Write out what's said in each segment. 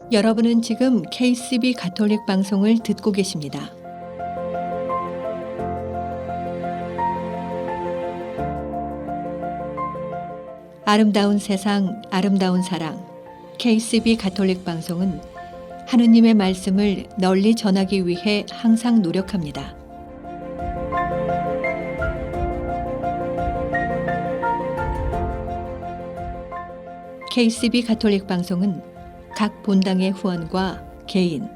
여러분은 지금 KCB 가톨릭 방송을 듣고 계십니다. 아름다운 세상, 아름다운 사랑, KCB 가톨릭 방송은 하느님의 말씀을 널리 전하기 위해 항상 노력합니다. KCB 가톨릭 방송은 각 본당의 후원과 개인,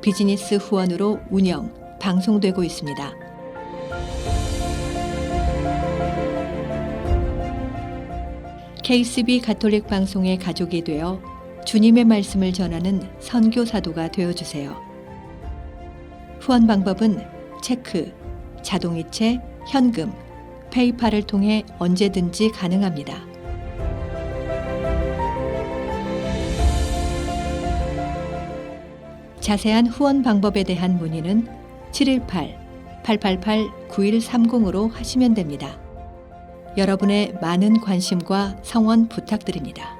비즈니스 후원으로 운영, 방송되고 있습니다. KCB 가톨릭 방송의 가족이 되어 주님의 말씀을 전하는 선교사도가 되어주세요. 후원 방법은 체크, 자동이체, 현금, 페이팔을 통해 언제든지 가능합니다. 자세한 후원 방법에 대한 문의는 718-888-9130으로 하시면 됩니다. 여러분의 많은 관심과 성원 부탁드립니다.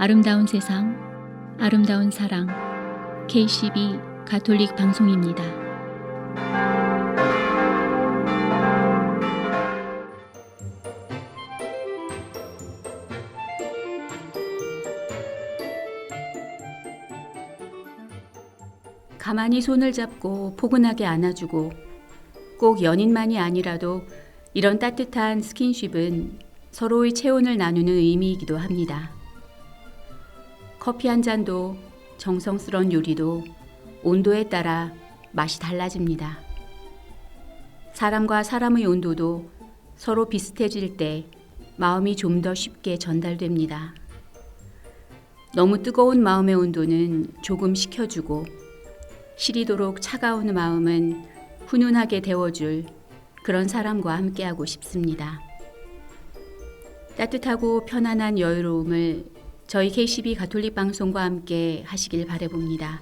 아름다운 세상, 아름다운 사랑, KCB 가톨릭 방송입니다. 가만히 손을 잡고 포근하게 안아주고 꼭 연인만이 아니라도 이런 따뜻한 스킨십은 서로의 체온을 나누는 의미이기도 합니다. 커피 한 잔도 정성스러운 요리도 온도에 따라 맛이 달라집니다. 사람과 사람의 온도도 서로 비슷해질 때 마음이 좀 더 쉽게 전달됩니다. 너무 뜨거운 마음의 온도는 조금 식혀주고 시리도록 차가운 마음은 훈훈하게 데워줄 그런 사람과 함께하고 싶습니다. 따뜻하고 편안한 여유로움을 저희 KCB 가톨릭 방송과 함께 하시길 바라봅니다.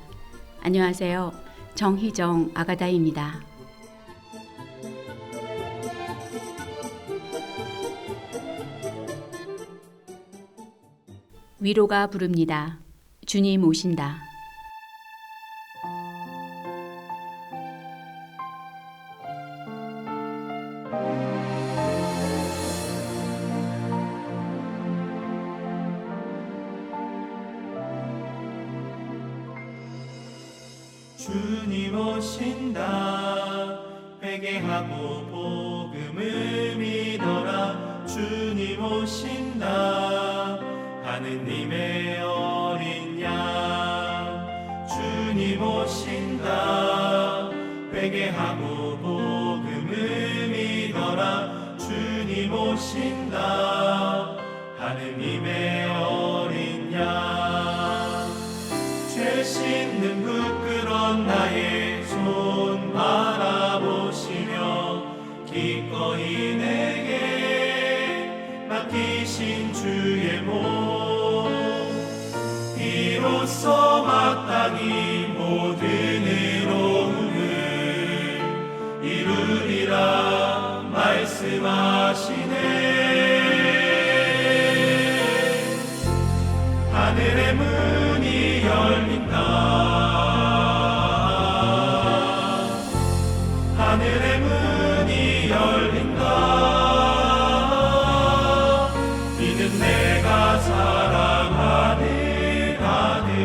안녕하세요. 정희정 아가다입니다. 위로가 부릅니다. 주님 오신다. 주님 오신다. 회개하고 복음을 믿어라. 주님 오신다. 하느님의 어린 양. 주님 오신다. 회개하고 복음을 믿어라. 주님 오신다. 하느님의 어린 양. 죄 씻는 부끄러운 나의 손 바라보시며 기꺼이 내게 맡기신 주의 몸. 이로써 마땅히 모든 의로움을 이루리라 말씀하시네. 하늘의 문이 열린다. 하늘의 문이 열린다. 이는 내가 사랑하는 아들.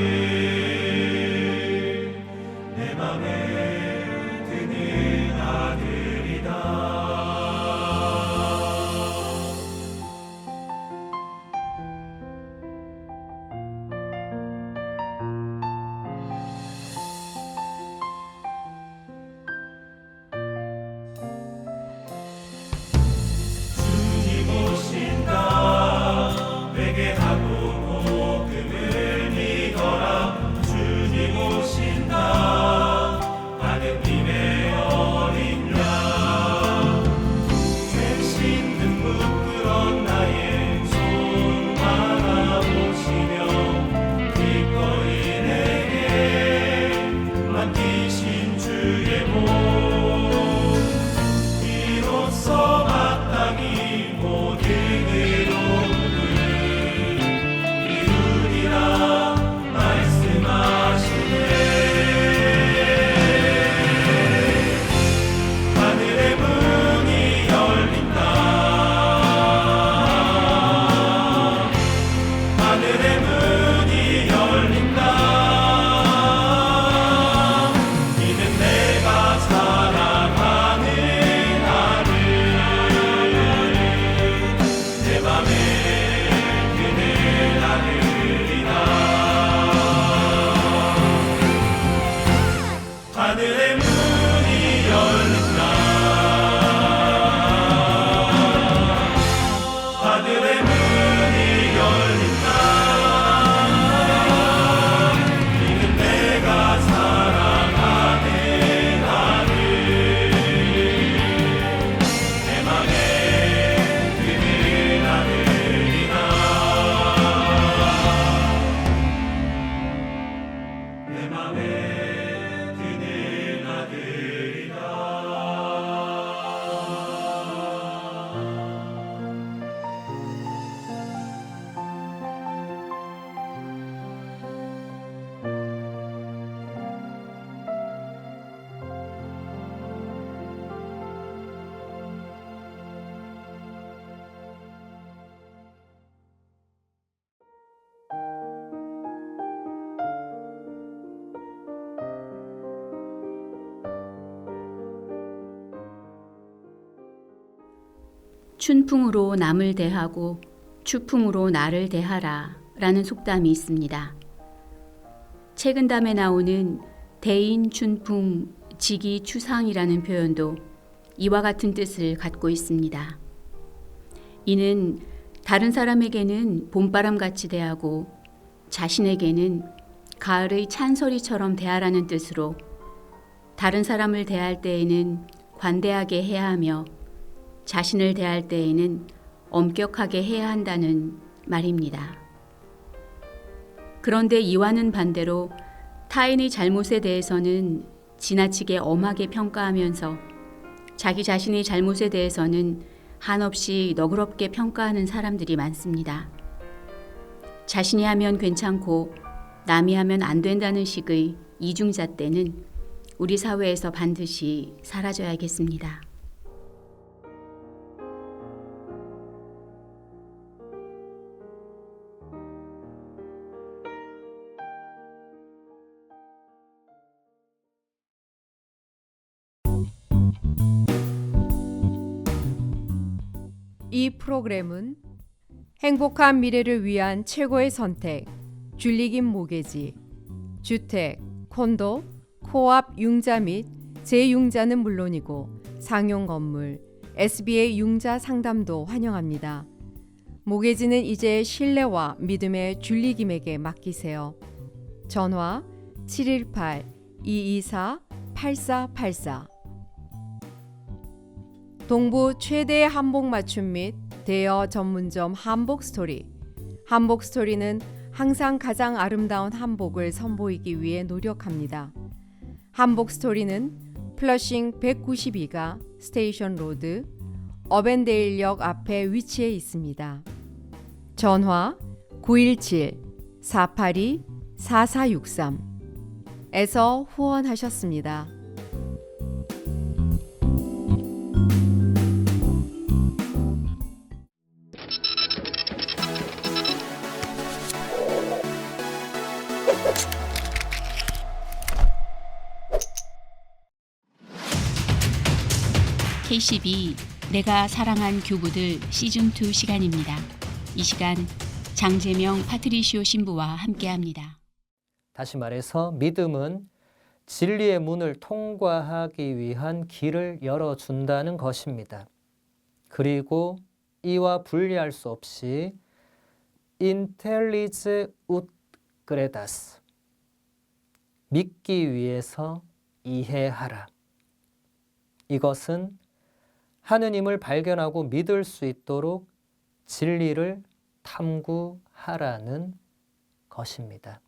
하늘의 문이 열린다. 하늘의 문이 열린다. 이는 내가 사랑하는 아들. 내 맘에 드는 아들이다. 내 맘에 드는 아들이다. 춘풍으로 남을 대하고 추풍으로 나를 대하라 라는 속담이 있습니다. 책은담에 나오는 대인 춘풍 지기 추상이라는 표현도 이와 같은 뜻을 갖고 있습니다. 이는 다른 사람에게는 봄바람같이 대하고 자신에게는 가을의 찬소리처럼 대하라는 뜻으로 다른 사람을 대할 때에는 관대하게 해야 하며 자신을 대할 때에는 엄격하게 해야 한다는 말입니다. 그런데 이와는 반대로 타인의 잘못에 대해서는 지나치게 엄하게 평가하면서 자기 자신의 잘못에 대해서는 한없이 너그럽게 평가하는 사람들이 많습니다. 자신이 하면 괜찮고 남이 하면 안 된다는 식의 이중잣대는 우리 사회에서 반드시 사라져야겠습니다. 이 프로그램은 행복한 미래를 위한 최고의 선택, 줄리김 모계지, 주택, 콘도, 코앞 융자 및 재융자는 물론이고 상용 건물, SBA 융자 상담도 환영합니다. 모계지는 이제 신뢰와 믿음의 줄리김에게 맡기세요. 전화 718-224-8484. 동부 최대의 한복 맞춤 및 대여 전문점 한복스토리. 한복스토리는 항상 가장 아름다운 한복을 선보이기 위해 노력합니다. 한복스토리는 플러싱 192가 스테이션 로드, 어벤데일역 앞에 위치해 있습니다. 전화 917-482-4463에서 후원하셨습니다. K12 내가 사랑한 교부들 시즌2 시간입니다. 이 시간 장재명 파트리시오 신부와 함께합니다. 다시 말해서 믿음은 진리의 문을 통과하기 위한 길을 열어준다는 것입니다. 그리고 이와 분리할 수 없이 intellige ut credas, 믿기 위해서 이해하라. 이것은 하느님을 발견하고 믿을 수 있도록 진리를 탐구하라는 것입니다.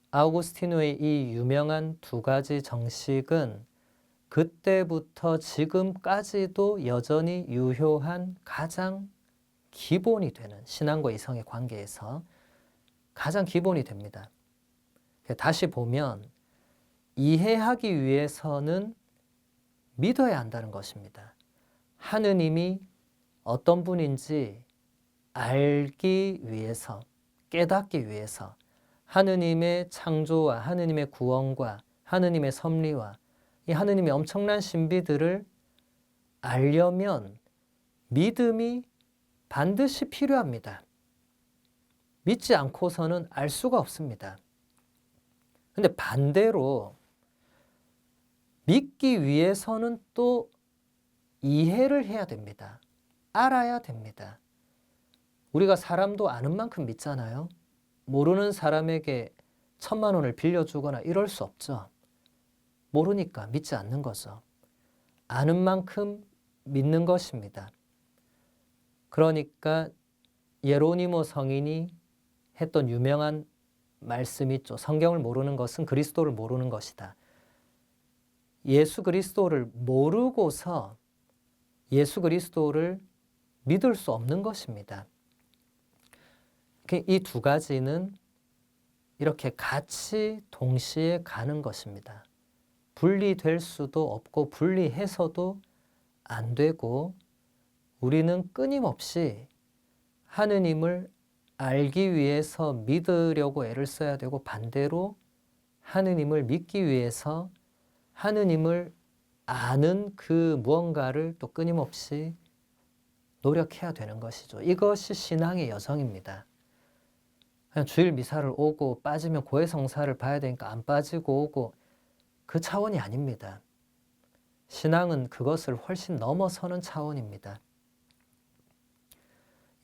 아우구스티노의 이 유명한 두 가지 정식은 그때부터 지금까지도 여전히 유효한 가장 기본이 되는 신앙과 이성의 관계에서 가장 기본이 됩니다. 다시 보면 이해하기 위해서는 믿어야 한다는 것입니다. 하느님이 어떤 분인지 알기 위해서, 깨닫기 위해서 하느님의 창조와 하느님의 구원과 하느님의 섭리와 이 하느님의 엄청난 신비들을 알려면 믿음이 반드시 필요합니다. 믿지 않고서는 알 수가 없습니다. 근데 반대로 믿기 위해서는 또 이해를 해야 됩니다. 알아야 됩니다. 우리가 사람도 아는 만큼 믿잖아요. 모르는 사람에게 1,000만 원을 빌려주거나 이럴 수 없죠. 모르니까 믿지 않는 거죠. 아는 만큼 믿는 것입니다. 그러니까 예로니모 성인이 했던 유명한 말씀이 있죠. 성경을 모르는 것은 그리스도를 모르는 것이다. 예수 그리스도를 모르고서 예수 그리스도를 믿을 수 없는 것입니다. 이 두 가지는 이렇게 같이 동시에 가는 것입니다. 분리될 수도 없고 분리해서도 안 되고 우리는 끊임없이 하느님을 알기 위해서 믿으려고 애를 써야 되고 반대로 하느님을 믿기 위해서 하느님을 아는 그 무언가를 또 끊임없이 노력해야 되는 것이죠. 이것이 신앙의 여정입니다. 그냥 주일 미사를 오고 빠지면 고해성사를 봐야 되니까 안 빠지고 오고 그 차원이 아닙니다. 신앙은 그것을 훨씬 넘어서는 차원입니다.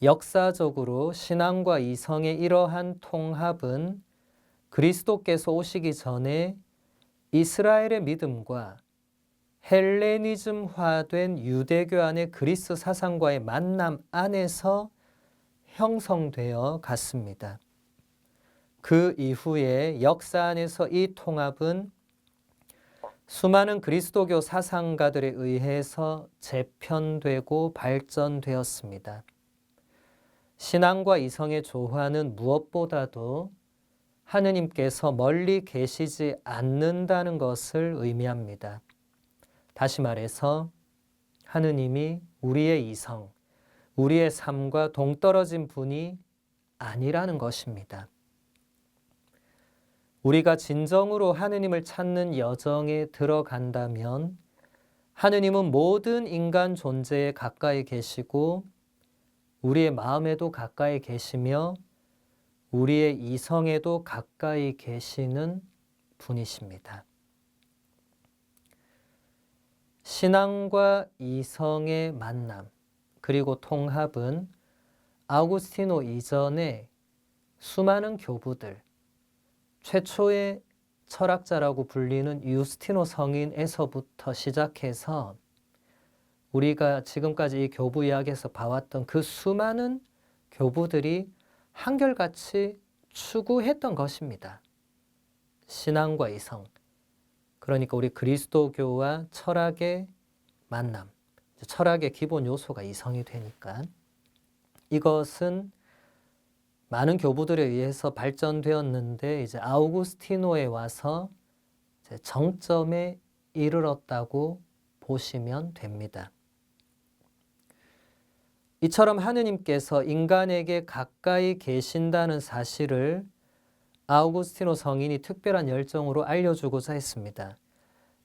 역사적으로 신앙과 이성의 이러한 통합은 그리스도께서 오시기 전에 이스라엘의 믿음과 헬레니즘화된 유대교 안의 그리스 사상과의 만남 안에서 형성되어 갔습니다. 그 이후에 역사 안에서 이 통합은 수많은 그리스도교 사상가들에 의해서 재편되고 발전되었습니다. 신앙과 이성의 조화는 무엇보다도 하느님께서 멀리 계시지 않는다는 것을 의미합니다. 다시 말해서 하느님이 우리의 이성, 우리의 삶과 동떨어진 분이 아니라는 것입니다. 우리가 진정으로 하느님을 찾는 여정에 들어간다면 하느님은 모든 인간 존재에 가까이 계시고 우리의 마음에도 가까이 계시며 우리의 이성에도 가까이 계시는 분이십니다. 신앙과 이성의 만남 그리고 통합은 아우구스티노 이전에 수많은 교부들, 최초의 철학자라고 불리는 유스티노 성인에서부터 시작해서 우리가 지금까지 이 교부 이야기에서 봐왔던 그 수많은 교부들이 한결같이 추구했던 것입니다. 신앙과 이성, 그러니까 우리 그리스도교와 철학의 만남, 철학의 기본 요소가 이성이 되니까 이것은 많은 교부들에 의해서 발전되었는데 이제 아우구스티노에 와서 이제 정점에 이르렀다고 보시면 됩니다. 이처럼 하느님께서 인간에게 가까이 계신다는 사실을 아우구스티노 성인이 특별한 열정으로 알려주고자 했습니다.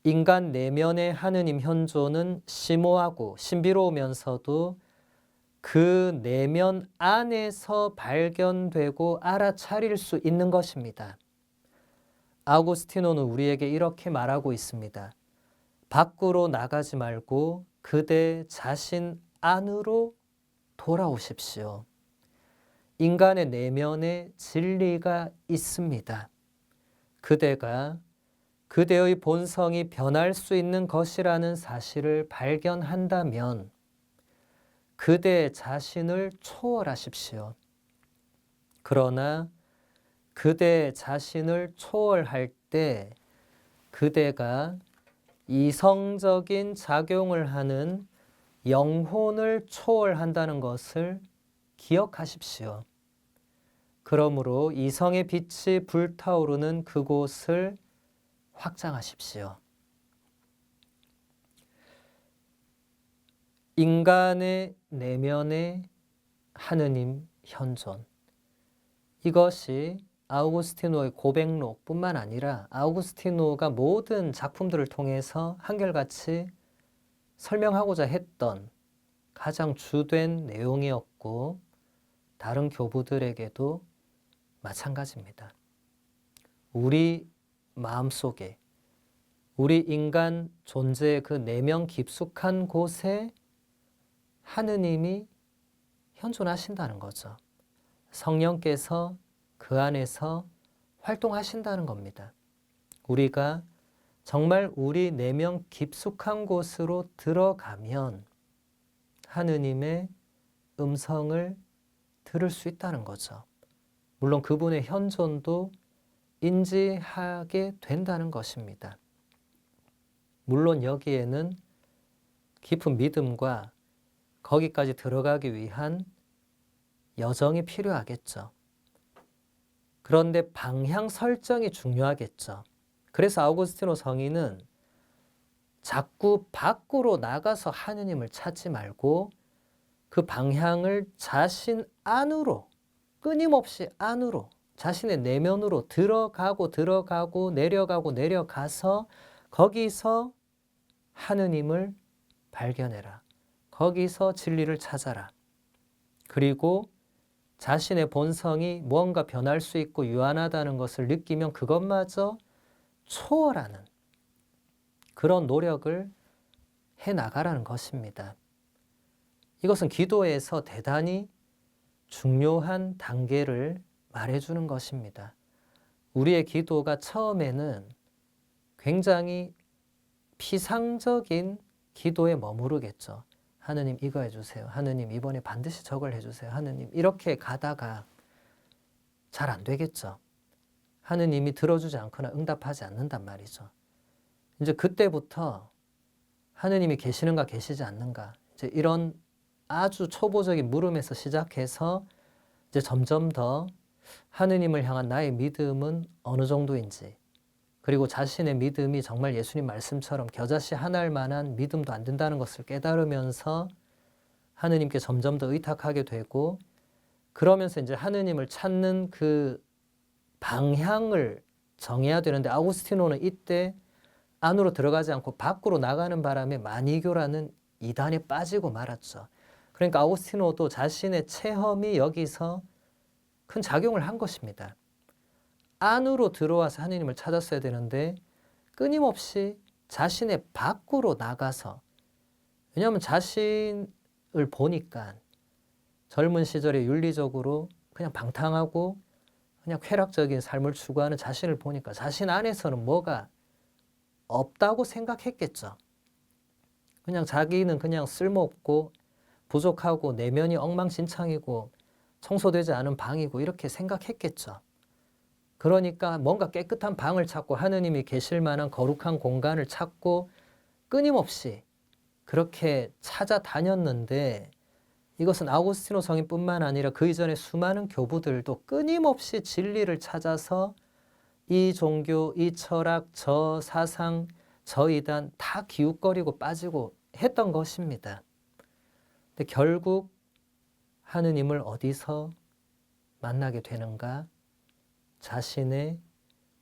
인간 내면의 하느님 현존은 심오하고 신비로우면서도 그 내면 안에서 발견되고 알아차릴 수 있는 것입니다. 아우구스티노는 우리에게 이렇게 말하고 있습니다. 밖으로 나가지 말고 그대 자신 안으로 돌아오십시오. 인간의 내면에 진리가 있습니다. 그대가 그대의 본성이 변할 수 있는 것이라는 사실을 발견한다면 그대 자신을 초월하십시오. 그러나 그대 자신을 초월할 때 그대가 이성적인 작용을 하는 영혼을 초월한다는 것을 기억하십시오. 그러므로 이성의 빛이 불타오르는 그곳을 확장하십시오. 인간의 내면의 하느님 현존, 이것이 아우구스티노의 고백록뿐만 아니라 아우구스티노가 모든 작품들을 통해서 한결같이 설명하고자 했던 가장 주된 내용이었고 다른 교부들에게도 마찬가지입니다. 우리 마음속에 우리 인간 존재의 그 내면 깊숙한 곳에 하느님이 현존하신다는 거죠. 성령께서 그 안에서 활동하신다는 겁니다. 우리가 정말 우리 내면 깊숙한 곳으로 들어가면 하느님의 음성을 들을 수 있다는 거죠. 물론 그분의 현존도 인지하게 된다는 것입니다. 물론 여기에는 깊은 믿음과 거기까지 들어가기 위한 여정이 필요하겠죠. 그런데 방향 설정이 중요하겠죠. 그래서 아우구스티노 성인은 자꾸 밖으로 나가서 하느님을 찾지 말고 그 방향을 자신 안으로, 끊임없이 안으로, 자신의 내면으로 들어가고 내려가서 거기서 하느님을 발견해라. 거기서 진리를 찾아라. 그리고 자신의 본성이 무언가 변할 수 있고 유한하다는 것을 느끼면 그것마저 초월하는 그런 노력을 해나가라는 것입니다. 이것은 기도에서 대단히 중요한 단계를 말해주는 것입니다. 우리의 기도가 처음에는 굉장히 피상적인 기도에 머무르겠죠. 하느님 이거 해주세요. 하느님 이번에 반드시 저걸 해주세요. 하느님 이렇게 가다가 잘 안 되겠죠. 하느님이 들어주지 않거나 응답하지 않는단 말이죠. 이제 그때부터 하느님이 계시는가 계시지 않는가 이제 이런 아주 초보적인 물음에서 시작해서 이제 점점 더 하느님을 향한 나의 믿음은 어느 정도인지 그리고 자신의 믿음이 정말 예수님 말씀처럼 겨자씨 하나일 만한 믿음도 안 된다는 것을 깨달으면서 하느님께 점점 더 의탁하게 되고 그러면서 이제 하느님을 찾는 그 방향을 정해야 되는데 아우구스티노는 이때 안으로 들어가지 않고 밖으로 나가는 바람에 마니교라는 이단에 빠지고 말았죠. 그러니까 아우구스티노도 자신의 체험이 여기서 큰 작용을 한 것입니다. 안으로 들어와서 하느님을 찾았어야 되는데 끊임없이 자신의 밖으로 나가서 왜냐하면 자신을 보니까 젊은 시절에 윤리적으로 그냥 방탕하고 그냥 쾌락적인 삶을 추구하는 자신을 보니까 자신 안에서는 뭐가 없다고 생각했겠죠. 그냥 자기는 그냥 쓸모없고 부족하고 내면이 엉망진창이고 청소되지 않은 방이고 이렇게 생각했겠죠. 그러니까 뭔가 깨끗한 방을 찾고 하느님이 계실 만한 거룩한 공간을 찾고 끊임없이 그렇게 찾아다녔는데 이것은 아우구스티노 성인뿐만 아니라 그 이전에 수많은 교부들도 끊임없이 진리를 찾아서 이 종교, 이 철학, 저 사상, 저 이단 다 기웃거리고 빠지고 했던 것입니다. 근데 결국 하느님을 어디서 만나게 되는가? 자신의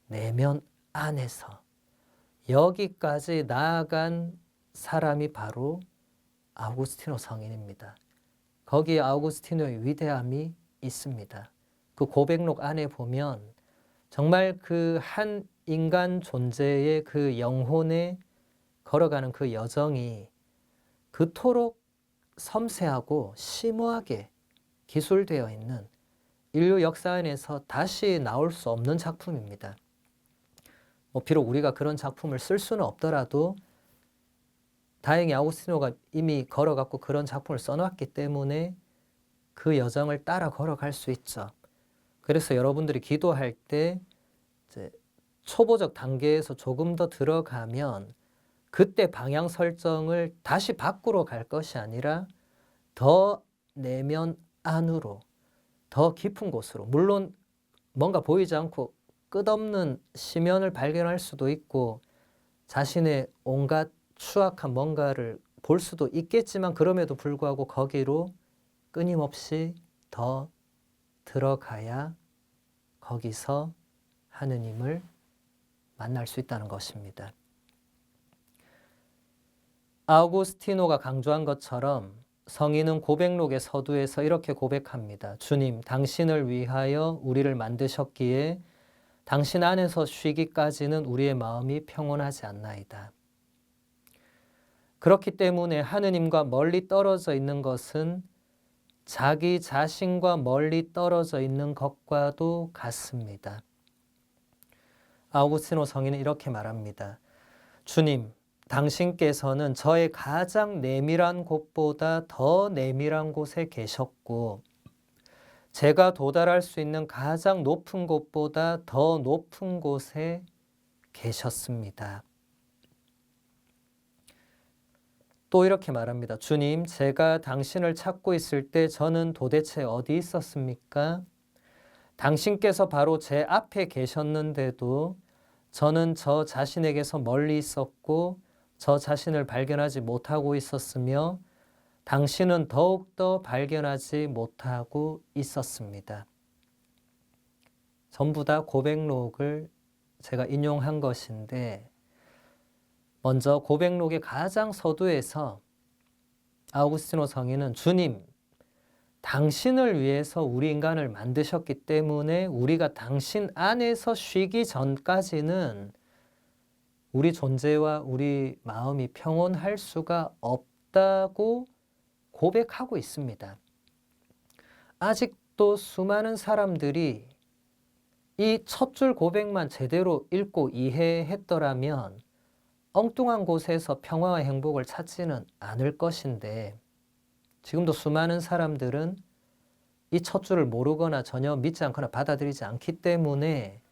내면 안에서 여기까지 나아간 사람이 바로 아우구스티노 성인입니다. 거기에 아우구스티노의 위대함이 있습니다. 그 고백록 안에 보면 정말 그 한 인간 존재의 그 영혼에 걸어가는 그 여정이 그토록 섬세하고 심오하게 기술되어 있는 인류 역사 안에서 다시 나올 수 없는 작품입니다. 비록 우리가 그런 작품을 쓸 수는 없더라도 다행히 아우구스티노가 이미 걸어갔고 그런 작품을 써놨기 때문에 그 여정을 따라 걸어갈 수 있죠. 그래서 여러분들이 기도할 때 이제 초보적 단계에서 조금 더 들어가면 그때 방향 설정을 다시 밖으로 갈 것이 아니라 더 내면 안으로 더 깊은 곳으로 물론 뭔가 보이지 않고 끝없는 심연을 발견할 수도 있고 자신의 온갖 추악한 뭔가를 볼 수도 있겠지만 그럼에도 불구하고 거기로 끊임없이 더 들어가야 거기서 하느님을 만날 수 있다는 것입니다. 아우구스티노가 강조한 것처럼 성인은 고백록의 서두에서 이렇게 고백합니다. 주님, 당신을 위하여 우리를 만드셨기에 당신 안에서 쉬기까지는 우리의 마음이 평온하지 않나이다. 그렇기 때문에 하느님과 멀리 떨어져 있는 것은 자기 자신과 멀리 떨어져 있는 것과도 같습니다. 아우구스티노 성인은 이렇게 말합니다. 주님, 당신께서는 저의 가장 내밀한 곳보다 더 내밀한 곳에 계셨고 제가 도달할 수 있는 가장 높은 곳보다 더 높은 곳에 계셨습니다. 또 이렇게 말합니다. 주님, 제가 당신을 찾고 있을 때 저는 도대체 어디 있었습니까? 당신께서 바로 제 앞에 계셨는데도 저는 저 자신에게서 멀리 있었고 저 자신을 발견하지 못하고 있었으며 당신은 더욱더 발견하지 못하고 있었습니다. 전부 다 고백록을 제가 인용한 것인데 먼저 고백록의 가장 서두에서 아우구스티노 성인은 주님, 당신을 위해서 우리 인간을 만드셨기 때문에 우리가 당신 안에서 쉬기 전까지는 우리 존재와 우리 마음이 평온할 수가 없다고 고백하고 있습니다. 아직도 수많은 사람들이 이 첫 줄 고백만 제대로 읽고 이해했더라면 엉뚱한 곳에서 평화와 행복을 찾지는 않을 것인데 지금도 수많은 사람들은 이 첫 줄을 모르거나 전혀 믿지 않거나 받아들이지 않기 때문에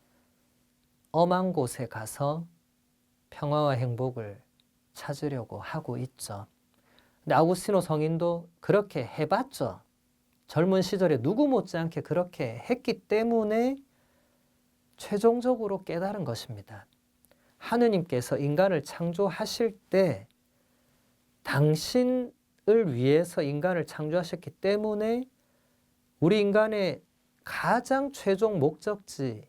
엄한 곳에 가서 평화와 행복을 찾으려고 하고 있죠. 근데 아우구스티노 성인도 그렇게 해봤죠. 젊은 시절에 누구 못지않게 그렇게 했기 때문에 최종적으로 깨달은 것입니다. 하느님께서 인간을 창조하실 때 당신을 위해서 인간을 창조하셨기 때문에 우리 인간의 가장 최종 목적지,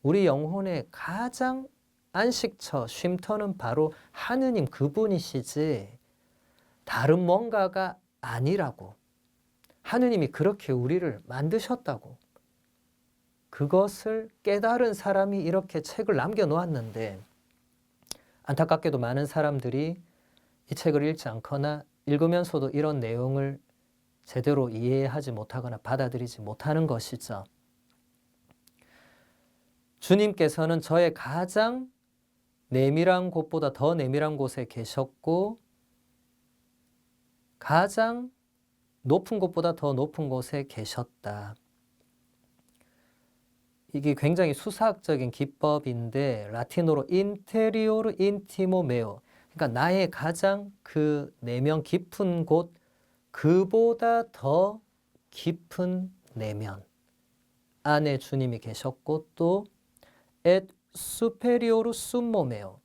우리 영혼의 가장 안식처, 쉼터는 바로 하느님 그분이시지 다른 뭔가가 아니라고. 하느님이 그렇게 우리를 만드셨다고. 그것을 깨달은 사람이 이렇게 책을 남겨놓았는데 안타깝게도 많은 사람들이 이 책을 읽지 않거나 읽으면서도 이런 내용을 제대로 이해하지 못하거나 받아들이지 못하는 것이죠. 주님께서는 저의 가장 내밀한 곳보다 더 내밀한 곳에 계셨고 가장 높은 곳보다 더 높은 곳에 계셨다. 이게 굉장히 수사학적인 기법인데 라틴어로 인테리오르 인티모 메오, 그러니까 나의 가장 그 내면 깊은 곳, 그보다 더 깊은 내면 안에 주님이 계셨고 또 et superior summo meo,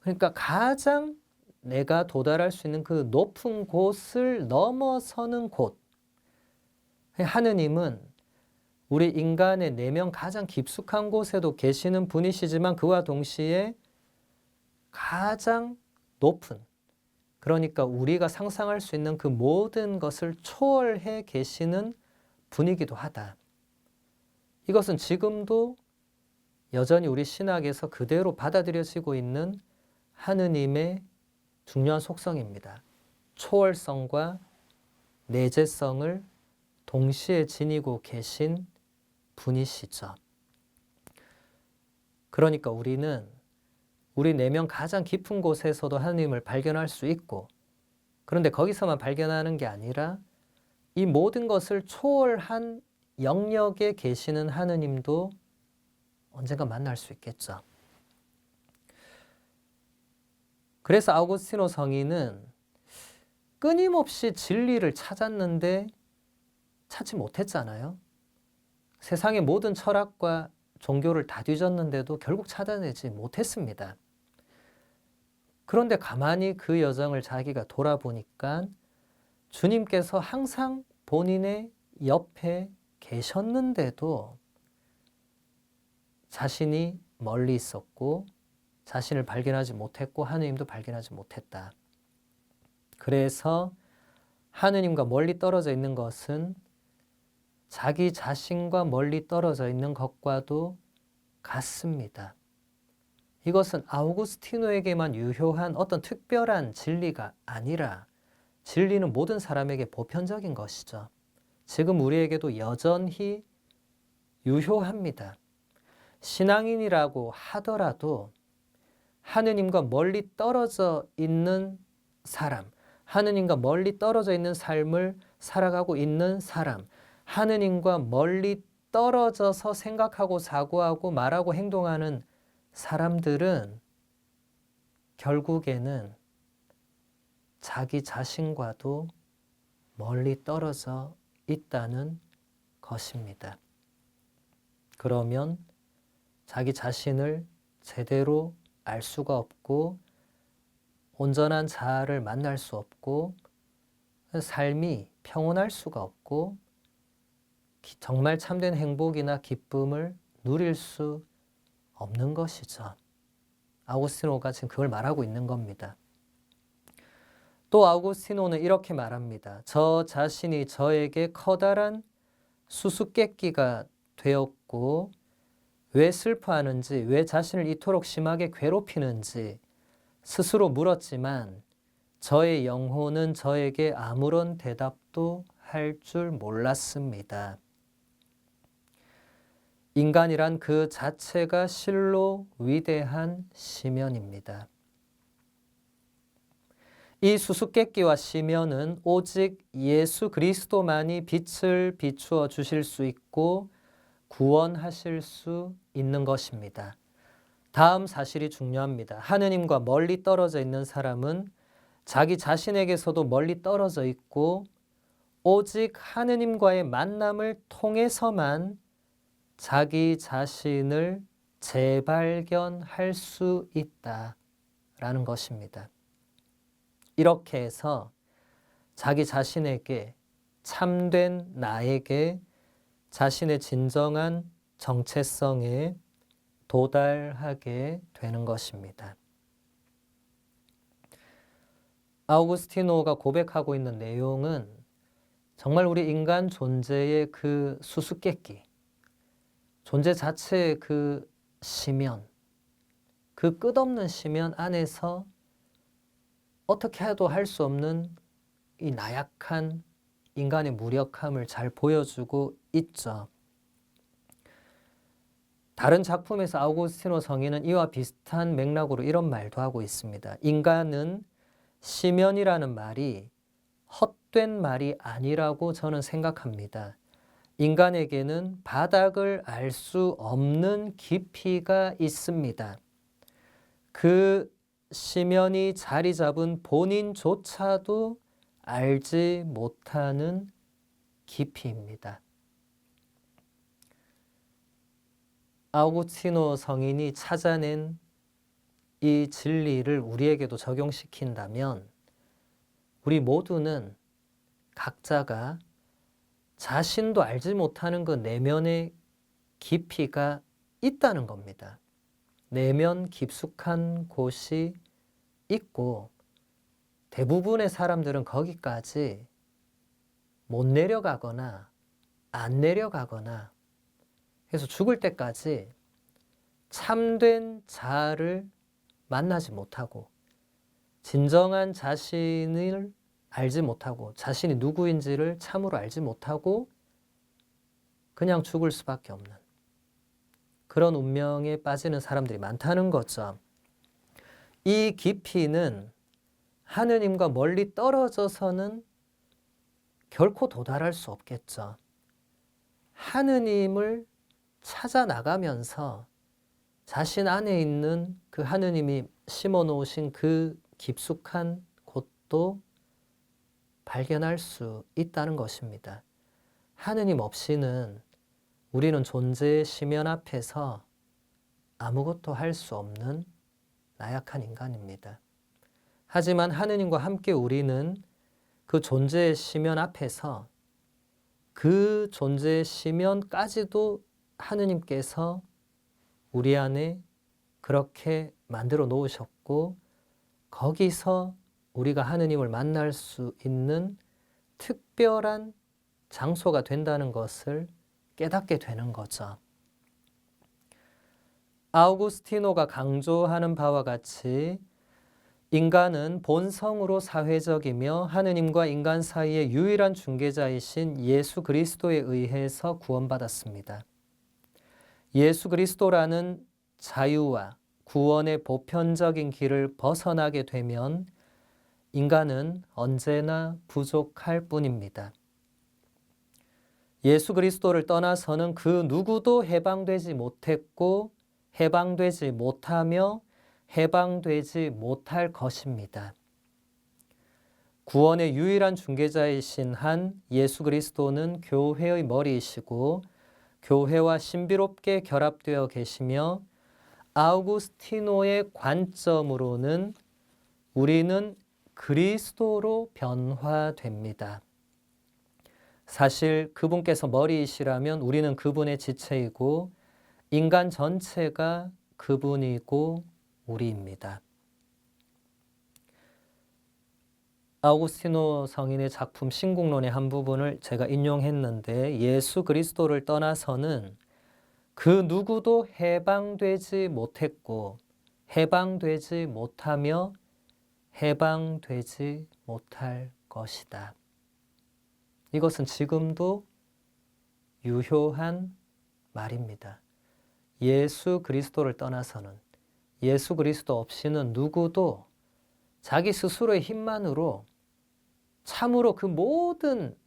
그러니까 가장 내가 도달할 수 있는 그 높은 곳을 넘어서는 곳. 하느님은 우리 인간의 내면 가장 깊숙한 곳에도 계시는 분이시지만 그와 동시에 가장 높은, 그러니까 우리가 상상할 수 있는 그 모든 것을 초월해 계시는 분이기도 하다. 이것은 지금도 여전히 우리 신학에서 그대로 받아들여지고 있는 하느님의 중요한 속성입니다. 초월성과 내재성을 동시에 지니고 계신 분이시죠. 그러니까 우리는 우리 내면 가장 깊은 곳에서도 하느님을 발견할 수 있고, 그런데 거기서만 발견하는 게 아니라 이 모든 것을 초월한 영역에 계시는 하느님도 언젠가 만날 수 있겠죠. 그래서 아우구스티노 성인은 끊임없이 진리를 찾았는데 찾지 못했잖아요. 세상의 모든 철학과 종교를 다 뒤졌는데도 결국 찾아내지 못했습니다. 그런데 가만히 그 여정을 자기가 돌아보니까 주님께서 항상 본인의 옆에 계셨는데도 자신이 멀리 있었고 자신을 발견하지 못했고 하느님도 발견하지 못했다. 그래서 하느님과 멀리 떨어져 있는 것은 자기 자신과 멀리 떨어져 있는 것과도 같습니다. 이것은 아우구스티노에게만 유효한 어떤 특별한 진리가 아니라 진리는 모든 사람에게 보편적인 것이죠. 지금 우리에게도 여전히 유효합니다. 신앙인이라고 하더라도 하느님과 멀리 떨어져 있는 사람, 하느님과 멀리 떨어져 있는 삶을 살아가고 있는 사람, 하느님과 멀리 떨어져서 생각하고 사고하고 말하고 행동하는 사람들은 결국에는 자기 자신과도 멀리 떨어져 있다는 것입니다. 그러면 자기 자신을 제대로 알 수가 없고 온전한 자아를 만날 수 없고 삶이 평온할 수가 없고 정말 참된 행복이나 기쁨을 누릴 수 없는 것이죠. 아우구스티노가 지금 그걸 말하고 있는 겁니다. 또 아우구스티노는 이렇게 말합니다. 저 자신이 저에게 커다란 수수께끼가 되었고 왜 슬퍼하는지, 왜 자신을 이토록 심하게 괴롭히는지 스스로 물었지만 저의 영혼은 저에게 아무런 대답도 할 줄 몰랐습니다. 인간이란 그 자체가 실로 위대한 시면입니다. 이 수수께끼와 시면은 오직 예수 그리스도만이 빛을 비추어 주실 수 있고 구원하실 수 있는 것입니다. 다음 사실이 중요합니다. 하느님과 멀리 떨어져 있는 사람은 자기 자신에게서도 멀리 떨어져 있고 오직 하느님과의 만남을 통해서만 자기 자신을 재발견할 수 있다라는 것입니다. 이렇게 해서 자기 자신에게 참된 나에게 자신의 진정한 정체성에 도달하게 되는 것입니다. 아우구스티노가 고백하고 있는 내용은 정말 우리 인간 존재의 그 수수께끼, 존재 자체의 그 시면, 그 끝없는 시면 안에서 어떻게 해도 할 수 없는 이 나약한 인간의 무력함을 잘 보여주고 있죠. 다른 작품에서 아우구스티노 성인은 이와 비슷한 맥락으로 이런 말도 하고 있습니다. 인간은 시면이라는 말이 헛된 말이 아니라고 저는 생각합니다. 인간에게는 바닥을 알 수 없는 깊이가 있습니다. 그 시면이 자리 잡은 본인조차도 알지 못하는 깊이입니다. 아우구스티노 성인이 찾아낸 이 진리를 우리에게도 적용시킨다면 우리 모두는 각자가 자신도 알지 못하는 그 내면의 깊이가 있다는 겁니다. 내면 깊숙한 곳이 있고 대부분의 사람들은 거기까지 못 내려가거나 안 내려가거나 해서 죽을 때까지 참된 자아를 만나지 못하고 진정한 자신을 알지 못하고 자신이 누구인지를 참으로 알지 못하고 그냥 죽을 수밖에 없는 그런 운명에 빠지는 사람들이 많다는 거죠. 이 깊이는 하느님과 멀리 떨어져서는 결코 도달할 수 없겠죠. 하느님을 찾아 나가면서 자신 안에 있는 그 하느님이 심어 놓으신 그 깊숙한 곳도 발견할 수 있다는 것입니다. 하느님 없이는 우리는 존재의 시면 앞에서 아무것도 할 수 없는 나약한 인간입니다. 하지만 하느님과 함께 우리는 그 존재의 시면 앞에서 그 존재의 시면까지도 하느님께서 우리 안에 그렇게 만들어 놓으셨고 거기서 우리가 하느님을 만날 수 있는 특별한 장소가 된다는 것을 깨닫게 되는 거죠. 아우구스티노가 강조하는 바와 같이 인간은 본성으로 사회적이며 하느님과 인간 사이의 유일한 중개자이신 예수 그리스도에 의해서 구원받았습니다. 예수 그리스도라는 자유와 구원의 보편적인 길을 벗어나게 되면 인간은 언제나 부족할 뿐입니다. 예수 그리스도를 떠나서는 그 누구도 해방되지 못했고 해방되지 못하며 해방되지 못할 것입니다. 구원의 유일한 중개자이신 한 예수 그리스도는 교회의 머리이시고 교회와 신비롭게 결합되어 계시며 아우구스티노의 관점으로는 우리는 그리스도로 변화됩니다. 사실 그분께서 머리이시라면 우리는 그분의 지체이고 인간 전체가 그분이고 우리입니다. 아우구스티노 성인의 작품 신국론의 한 부분을 제가 인용했는데 예수 그리스도를 떠나서는 그 누구도 해방되지 못했고 해방되지 못하며 해방되지 못할 것이다. 이것은 지금도 유효한 말입니다. 예수 그리스도를 떠나서는 예수 그리스도 없이는 누구도 자기 스스로의 힘만으로 참으로 그 모든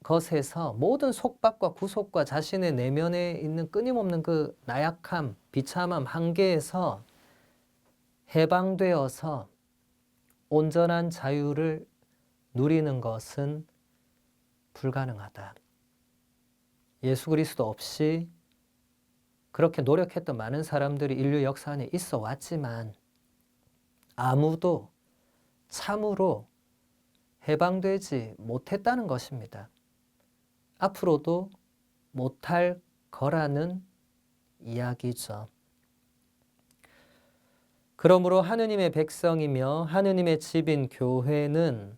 것에서 모든 속박과 구속과 자신의 내면에 있는 끊임없는 그 나약함, 비참함, 한계에서 해방되어서 온전한 자유를 누리는 것은 불가능하다. 예수 그리스도 없이 그렇게 노력했던 많은 사람들이 인류 역사 안에 있어 왔지만 아무도 참으로 해방되지 못했다는 것입니다. 앞으로도 못할 거라는 이야기죠. 그러므로 하느님의 백성이며 하느님의 집인 교회는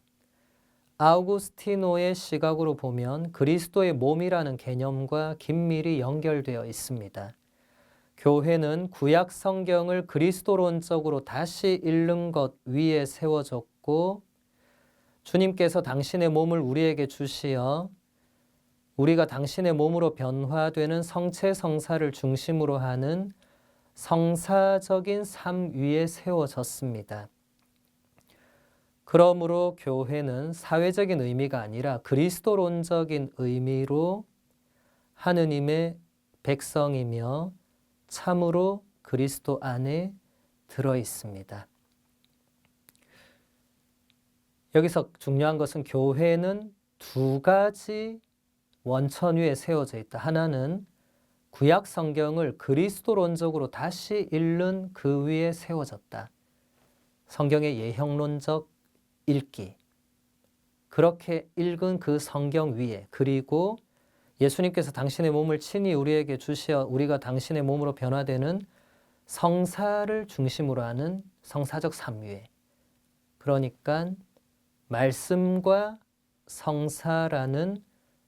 아우구스티노의 시각으로 보면 그리스도의 몸이라는 개념과 긴밀히 연결되어 있습니다. 교회는 구약 성경을 그리스도론적으로 다시 읽는 것 위에 세워졌고 주님께서 당신의 몸을 우리에게 주시어 우리가 당신의 몸으로 변화되는 성체 성사를 중심으로 하는 성사적인 삶 위에 세워졌습니다. 그러므로 교회는 사회적인 의미가 아니라 그리스도론적인 의미로 하느님의 백성이며 참으로 그리스도 안에 들어 있습니다. 여기서 중요한 것은 교회는 두 가지 원천 위에 세워져 있다. 하나는 구약 성경을 그리스도론적으로 다시 읽는 그 위에 세워졌다. 성경의 예형론적 읽기. 그렇게 읽은 그 성경 위에 그리고 예수님께서 당신의 몸을 친히 우리에게 주시어 우리가 당신의 몸으로 변화되는 성사를 중심으로 하는 성사적 삶 위에 그러니까 말씀과 성사라는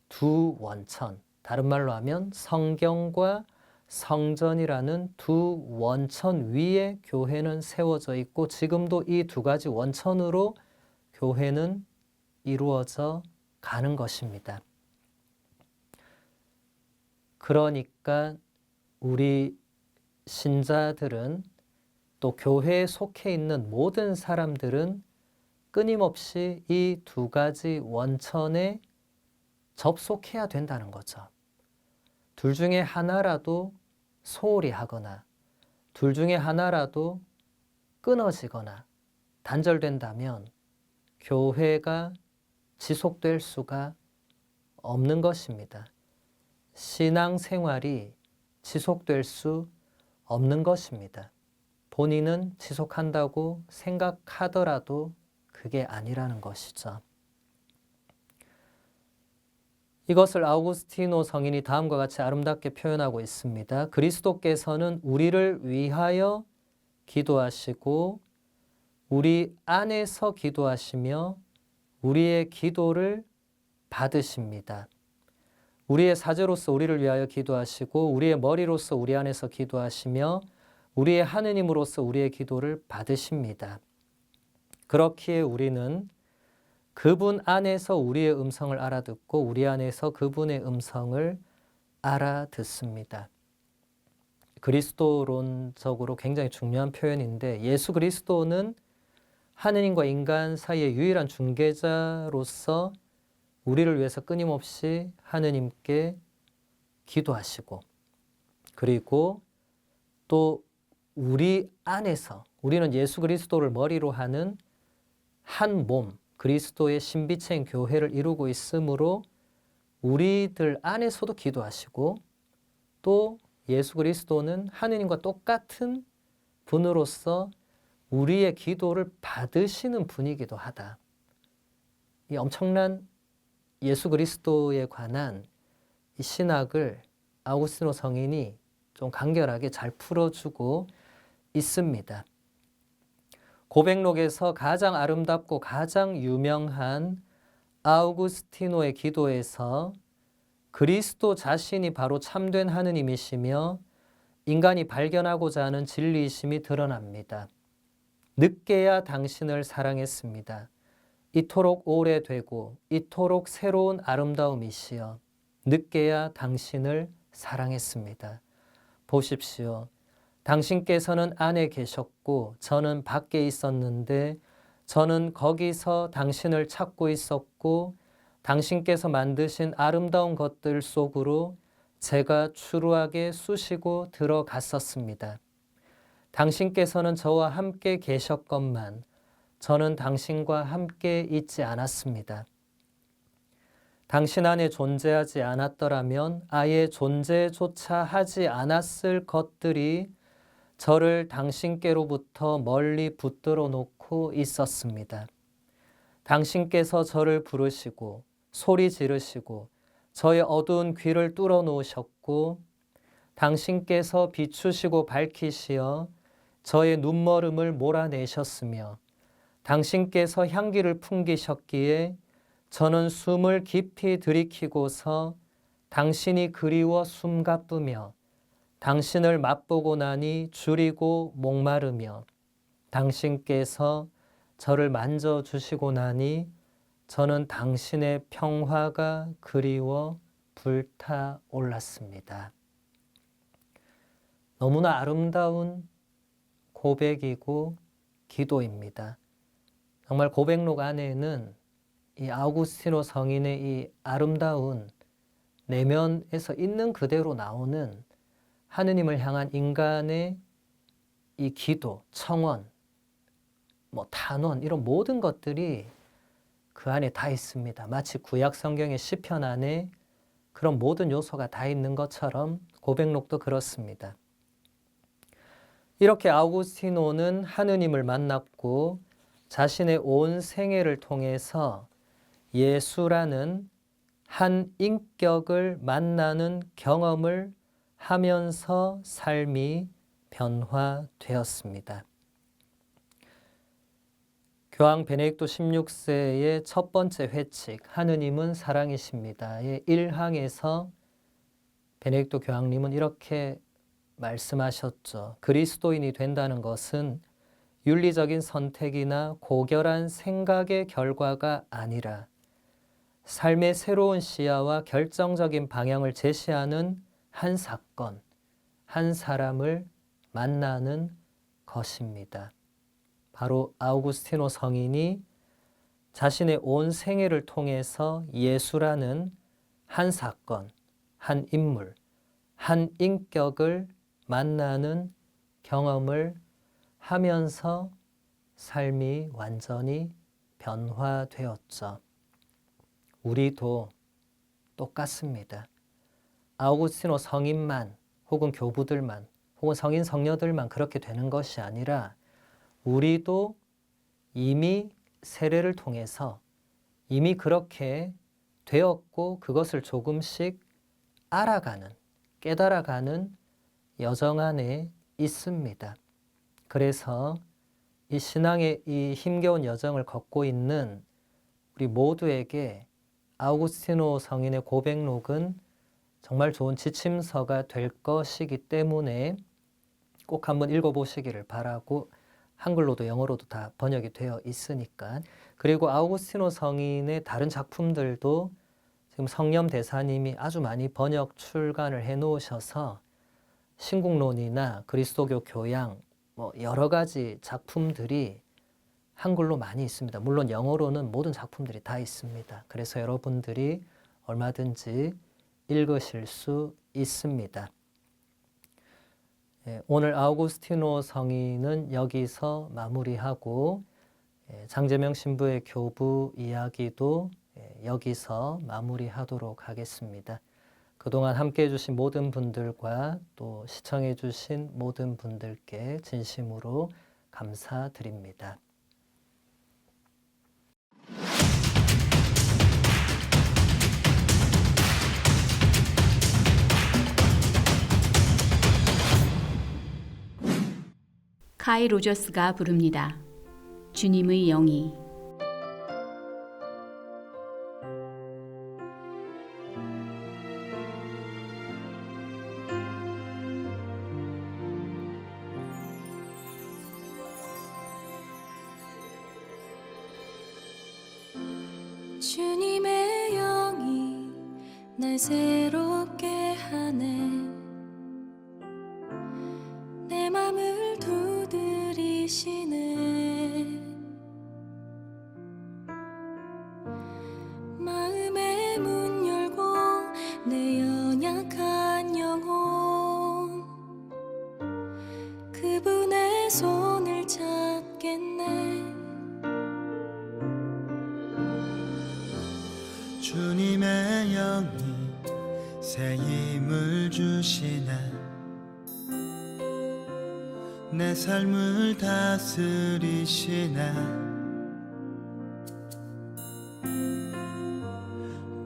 두 원천, 다른 말로 하면 성경과 성전이라는 두 원천 위에 교회는 세워져 있고 지금도 이 두 가지 원천으로 교회는 이루어져 가는 것입니다. 그러니까 우리 신자들은 또 교회에 속해 있는 모든 사람들은 끊임없이 이 두 가지 원천에 접속해야 된다는 거죠. 둘 중에 하나라도 소홀히 하거나 둘 중에 하나라도 끊어지거나 단절된다면 교회가 지속될 수가 없는 것입니다. 신앙생활이 지속될 수 없는 것입니다. 본인은 지속한다고 생각하더라도 그게 아니라는 것이죠. 이것을 아우구스티노 성인이 다음과 같이 아름답게 표현하고 있습니다. 그리스도께서는 우리를 위하여 기도하시고 우리 안에서 기도하시며 우리의 기도를 받으십니다. 우리의 사제로서 우리를 위하여 기도하시고 우리의 머리로서 우리 안에서 기도하시며 우리의 하느님으로서 우리의 기도를 받으십니다. 그렇기에 우리는 그분 안에서 우리의 음성을 알아듣고 우리 안에서 그분의 음성을 알아듣습니다. 그리스도론적으로 굉장히 중요한 표현인데 예수 그리스도는 하느님과 인간 사이의 유일한 중개자로서 우리를 위해서 끊임없이 하느님께 기도하시고 그리고 또 우리 안에서 우리는 예수 그리스도를 머리로 하는 한 몸, 그리스도의 신비체인 교회를 이루고 있으므로 우리들 안에서도 기도하시고 또 예수 그리스도는 하느님과 똑같은 분으로서 우리의 기도를 받으시는 분이기도 하다. 이 엄청난 예수 그리스도에 관한 이 신학을 아우구스티노 성인이 좀 간결하게 잘 풀어주고 있습니다. 고백록에서 가장 아름답고 가장 유명한 아우구스티노의 기도에서 그리스도 자신이 바로 참된 하느님이시며 인간이 발견하고자 하는 진리이심이 드러납니다. 늦게야 당신을 사랑했습니다. 이토록 오래되고 이토록 새로운 아름다움이시여 늦게야 당신을 사랑했습니다. 보십시오. 당신께서는 안에 계셨고 저는 밖에 있었는데 저는 거기서 당신을 찾고 있었고 당신께서 만드신 아름다운 것들 속으로 제가 추루하게 쑤시고 들어갔었습니다. 당신께서는 저와 함께 계셨건만 저는 당신과 함께 있지 않았습니다. 당신 안에 존재하지 않았더라면 아예 존재조차 하지 않았을 것들이 저를 당신께로부터 멀리 붙들어 놓고 있었습니다. 당신께서 저를 부르시고 소리 지르시고 저의 어두운 귀를 뚫어 놓으셨고 당신께서 비추시고 밝히시어 저의 눈머름을 몰아내셨으며 당신께서 향기를 풍기셨기에 저는 숨을 깊이 들이키고서 당신이 그리워 숨가쁘며 당신을 맛보고 나니 줄이고 목마르며 당신께서 저를 만져주시고 나니 저는 당신의 평화가 그리워 불타올랐습니다. 너무나 아름다운 고백이고 기도입니다. 정말 고백록 안에는 이 아우구스티노 성인의 이 아름다운 내면에서 있는 그대로 나오는 하느님을 향한 인간의 이 기도, 청원, 탄원 이런 모든 것들이 그 안에 다 있습니다. 마치 구약 성경의 시편 안에 그런 모든 요소가 다 있는 것처럼 고백록도 그렇습니다. 이렇게 아우구스티노는 하느님을 만났고 자신의 온 생애를 통해서 예수라는 한 인격을 만나는 경험을 하면서 삶이 변화되었습니다. 교황 베네딕토 16세의 첫 번째 회칙 하느님은 사랑이십니다의 1항에서 베네딕토 교황님은 이렇게 말씀하셨죠. 그리스도인이 된다는 것은 윤리적인 선택이나 고결한 생각의 결과가 아니라 삶의 새로운 시야와 결정적인 방향을 제시하는 한 사건, 한 사람을 만나는 것입니다. 바로 아우구스티노 성인이 자신의 온 생애를 통해서 예수라는 한 사건, 한 인물, 한 인격을 만나는 경험을 하면서 삶이 완전히 변화되었죠. 우리도 똑같습니다. 아우구스티노 성인만 혹은 교부들만 혹은 성인 성녀들만 그렇게 되는 것이 아니라 우리도 이미 세례를 통해서 이미 그렇게 되었고 그것을 조금씩 알아가는, 깨달아가는 여정 안에 있습니다. 그래서 이 신앙의 이 힘겨운 여정을 걷고 있는 우리 모두에게 아우구스티노 성인의 고백록은 정말 좋은 지침서가 될 것이기 때문에 꼭 한번 읽어보시기를 바라고 한글로도 영어로도 다 번역이 되어 있으니까. 그리고 아우구스티노 성인의 다른 작품들도 지금 성념 대사님이 아주 많이 번역 출간을 해 놓으셔서 신국론이나 그리스도교 교양 뭐 여러 가지 작품들이 한글로 많이 있습니다. 물론 영어로는 모든 작품들이 다 있습니다. 그래서 여러분들이 얼마든지 읽으실 수 있습니다. 오늘 아우구스티노 성인은 여기서 마무리하고 장재명 신부의 교부 이야기도 여기서 마무리하도록 하겠습니다. 그동안 함께해 주신 모든 분들과 또 시청해 주신 모든 분들께 진심으로 감사드립니다. 카이 로저스가 부릅니다. 주님의 영이. 주님의 영이 날 새롭게 하네. 내 맘을 두드리시네. 마음의 문 열고 내 연약한 영혼 그분의 손을 잡겠네. 주님의 영이 새 힘을 주시네. 내 삶을 다스리시네.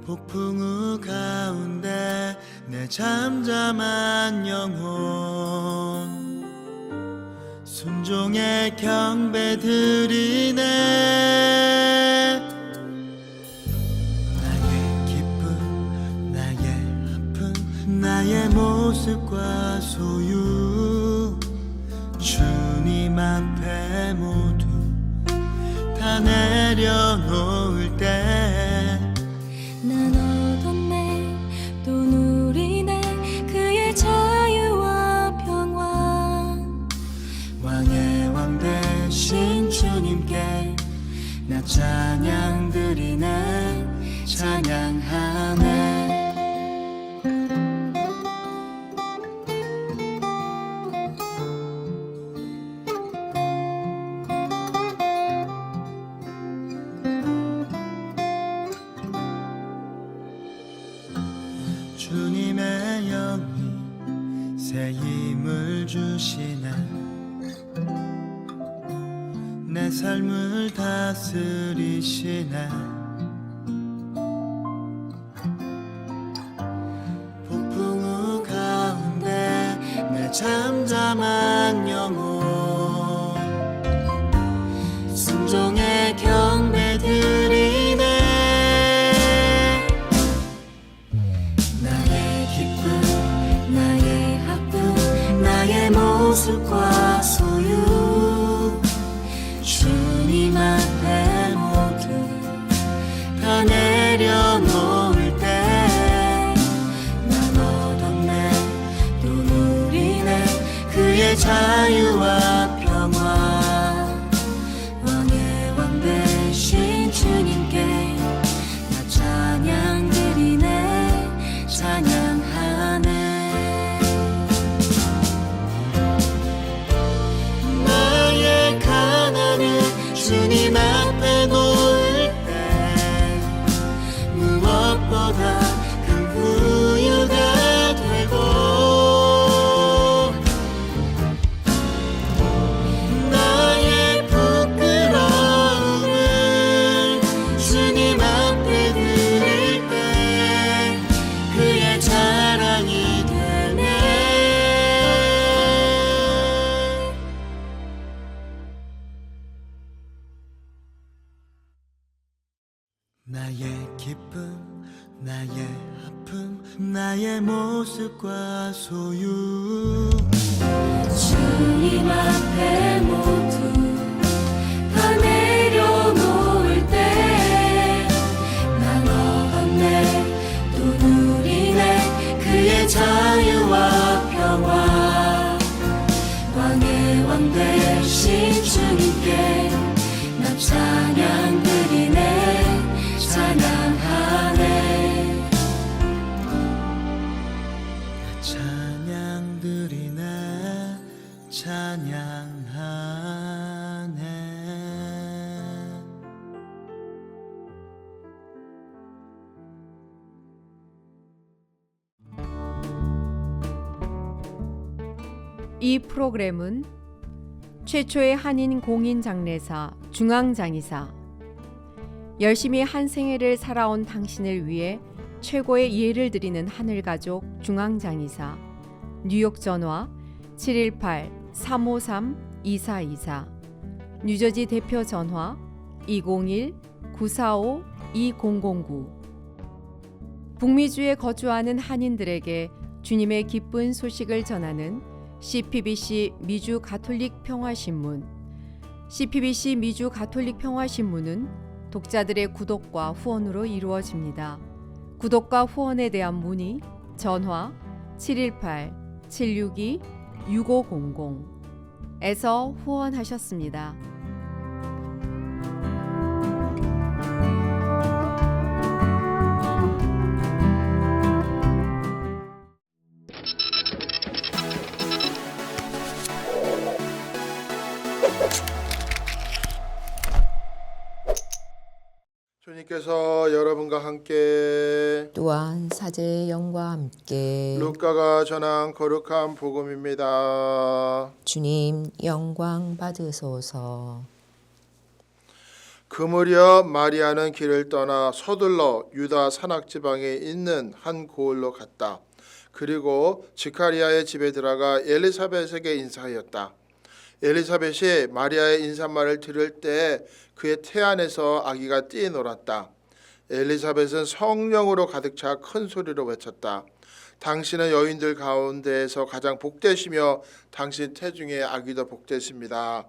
폭풍우 가운데 내 잠잠한 영혼 순종의 경배 드리네. 나의 모습과 소유 주님 앞에 모두 다 내려놓을 때 난 얻었네 또 누리네 그의 자유와 평화. 왕의 왕 되신 주님께 나 찬양 드리네. 찬양하네. 주님의 영이 새 힘을 주시네. 내 삶을 다스리시네. 폭풍우 가운데 내 잠잠한 영혼 순종의 경배 드리네. 모습과 소유 주님 앞에 모두 다 내려놓을 때 난 얻었네 또 누리네 그의 자유와 평화. 왕의 왕 되신 주님께 나 찬양 드리네. 찬양하네. 주님 앞에 놓을 때 무엇보다 큰 후유가 되고 나의 부끄러움을 주님 앞에 드릴 때 그의 자랑이 되네. 나의 기쁨, 나의 아픔, 나의 모습과 소유 주님 앞에 모두 다 내려놓을 때 난 얻었네 또 누리네 그의 자유와 평화 왕의 왕 되신 주님께 나 찬양 드리네 찬양하네 찬양 드리네 찬양하네. 이 프로그램은 최초의 한인 공인 장례사 중앙장의사 열심히 한 생애를 살아온 당신을 위해 최고의 예를 드리는 하늘가족 중앙장의사 뉴욕 전화 718-353-2424 뉴저지 대표 전화 201-945-2009 북미주에 거주하는 한인들에게 주님의 기쁜 소식을 전하는 CPBC 미주 가톨릭 평화신문 CPBC 미주 가톨릭 평화신문은 독자들의 구독과 후원으로 이루어집니다. 구독과 후원에 대한 문의 전화 718-762-6500에서 후원하셨습니다. 주님께서 여러분과 함께 또한 사제의 영과 함께 루카가 전한 거룩한 복음입니다. 주님 영광 받으소서. 그 무렵 마리아는 길을 떠나 서둘러 유다 산악지방에 있는 한 고을로 갔다. 그리고 지카리아의 집에 들어가 엘리사벳에게 인사하였다. 엘리사벳이 마리아의 인사말을 들을 때 그의 태 안에서 아기가 뛰놀았다. 엘리사벳은 성령으로 가득 차 큰 소리로 외쳤다. 당신은 여인들 가운데에서 가장 복되시며 당신 태중에 아기도 복되십니다.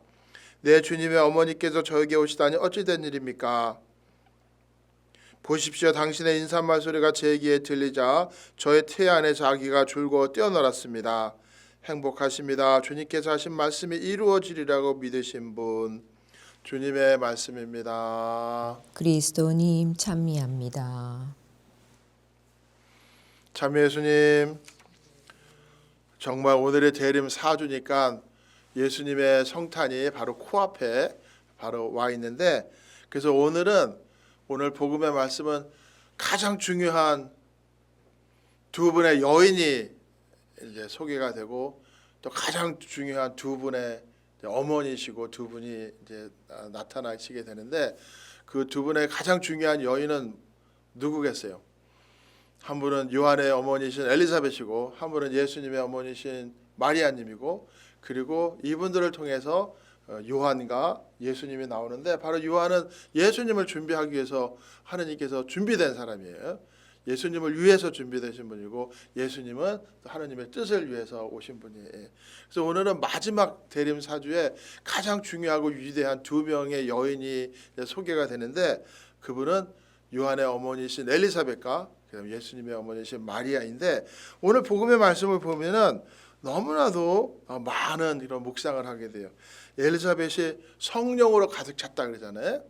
내 주님의 어머니께서 저에게 오시다니 어찌 된 일입니까? 보십시오. 당신의 인사말 소리가 제 귀에 들리자 저의 태 안에서 아기가 줄고 뛰어놀았습니다. 행복하십니다. 주님께서 하신 말씀이 이루어지리라고 믿으신 분, 주님의 말씀입니다. 그리스도님 찬미합니다. 참여 예수님, 정말 오늘의 대림 4주니까 예수님의 성탄이 바로 코앞에 바로 와 있는데, 그래서 오늘 복음의 말씀은 가장 중요한 두 분의 여인이 이제 소개가 되고, 또 가장 중요한 두 분의 어머니시고 두 분이 이제 나타나시게 되는데, 그 두 분의 가장 중요한 여인은 누구겠어요? 한 분은 요한의 어머니신 엘리사벳이고, 한 분은 예수님의 어머니신 마리아님이고, 그리고 이분들을 통해서 요한과 예수님이 나오는데, 바로 요한은 예수님을 준비하기 위해서 하느님께서 준비된 사람이에요. 예수님을 위해서 준비되신 분이고, 예수님은 하나님의 뜻을 위해서 오신 분이에요. 그래서 오늘은 마지막 대림 사주에 가장 중요하고 위대한 두 명의 여인이 소개가 되는데, 그분은 요한의 어머니신 엘리사벳과 그다음 예수님의 어머니신 마리아인데, 오늘 복음의 말씀을 보면은 너무나도 많은 이런 묵상을 하게 돼요. 엘리사벳이 성령으로 가득 찼다 그러잖아요.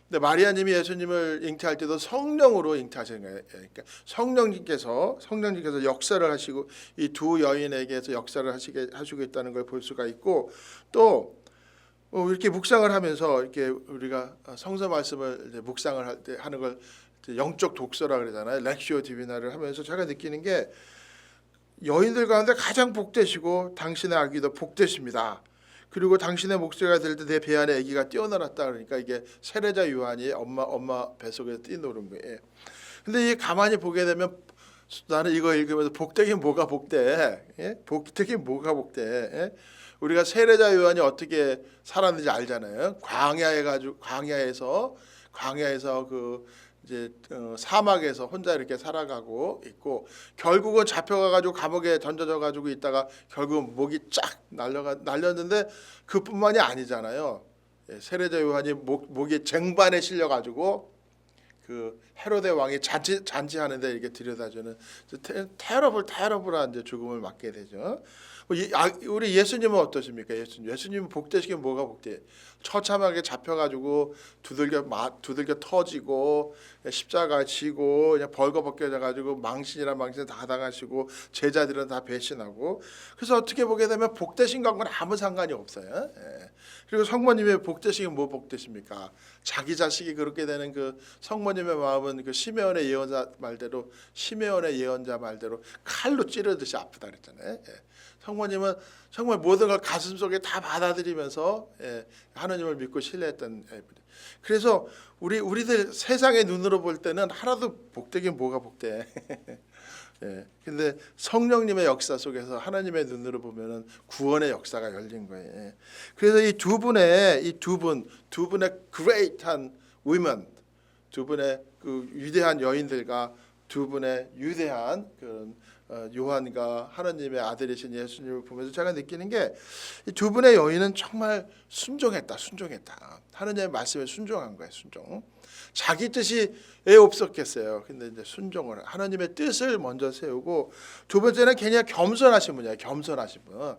근데 마리아님이 예수님을 잉태할 때도 성령으로 잉태하신 거예요. 그러니까 성령님께서 역사를 하시고 이 두 여인에게서 역사를 하시고 있다는 걸 볼 수가 있고, 또 이렇게 묵상을 하면서 이렇게 우리가 성서 말씀을 이제 묵상을 할 때 하는 걸 영적 독서라 그러잖아요. 렉시오 디비나를 하면서 제가 느끼는 게, 여인들 가운데 가장 복되시고 당신의 아기도 복되십니다. 그리고 당신의 목소리가 들릴 때 내 배 안에 아기가 뛰어놀았다. 그러니까 이게 세례자 요한이 엄마 뱃속에서 뛰노는 거예요. 근데 이게 가만히 보게 되면 나는 이거 읽으면서 복되긴 뭐가 복돼? 예? 복되긴 뭐가 복돼? 예? 우리가 세례자 요한이 어떻게 살았는지 알잖아요. 광야에서 그 이제 사막에서 혼자 이렇게 살아가고 있고 결국은 잡혀가가지고 감옥에 던져져가지고 있다가 결국은 목이 쫙 날렸는데 그뿐만이 아니잖아요. 세례자 요한이 목이 쟁반에 실려가지고 그 헤로데 왕이 잔치하는데 이렇게 들여다주는 테러블한 이제 죽음을 맞게 되죠. 우리 예수님은 어떠십니까? 예수님은 복되시긴 뭐가 복돼? 처참하게 잡혀가지고 두들겨 터지고 십자가 지고 그냥 벌거벗겨져가지고 망신이란 망신 다 당하시고 제자들은 다 배신하고 그래서 어떻게 보게 되면 복되신 것과는 아무 상관이 없어요. 그리고 성모님의 복되시긴 뭐 복되십니까? 자기 자식이 그렇게 되는 그 성모님의 마음은 그 시메온의 예언자 말대로 칼로 찌르듯이 아프다 그랬잖아요. 성모님은 정말 모든 걸 가슴 속에 다 받아들이면서 하나님을 믿고 신뢰했던 분이. 그래서 우리들 세상의 눈으로 볼 때는 하나도 복되긴 뭐가 복돼. 근데 성령님의 역사 속에서 하나님의 눈으로 보면은 구원의 역사가 열린 거예요. 그래서 이 두 분의 great한 women, 두 분의 그 위대한 여인들과 두 분의 위대한 그런 요한과 하나님의 아들이신 예수님을 보면서 제가 느끼는 게 이 두 분의 여인은 정말 순종했다. 하나님의 말씀에 순종한 거예요. 순종. 자기 뜻이 왜 없었겠어요. 근데 이제 순종을 하나님의 뜻을 먼저 세우고 두 번째는 그냥 겸손하신 분이에요. 겸손하신 분.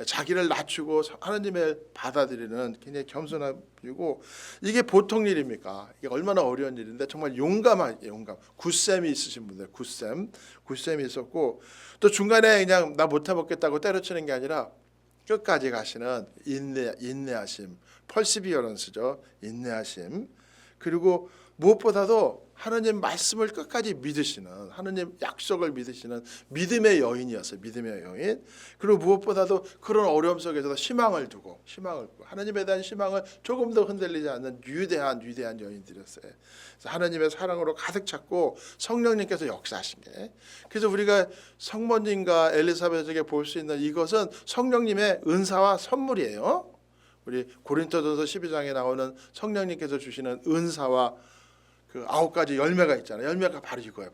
자기를 낮추고 하나님을 받아들이는 굉장히 겸손한 분이고 이게 보통 일입니까? 이게 얼마나 어려운 일인데 정말 용감. 굳셈이 있으신 분들, 굳셈이 있었고 또 중간에 그냥 나 못해먹겠다고 때려치는 게 아니라 끝까지 가시는 인내하심, perseverance죠. 인내하심. 그리고 무엇보다도 하나님 말씀을 끝까지 믿으시는 하나님 약속을 믿으시는 믿음의 여인이었어요. 믿음의 여인. 그리고 무엇보다도 그런 어려움 속에서도 희망을 두고 하나님에 대한 희망을 조금 더 흔들리지 않는 위대한 여인들이었어요. 그래서 하나님의 사랑으로 가득 찼고 성령님께서 역사하신 게. 그래서 우리가 성모님과 엘리사벳에게 볼 수 있는 이것은 성령님의 은사와 선물이에요. 우리 고린토전서 12장에 나오는 성령님께서 주시는 은사와 그 9가지 열매가 있잖아요. 열매가 바로 이거예요.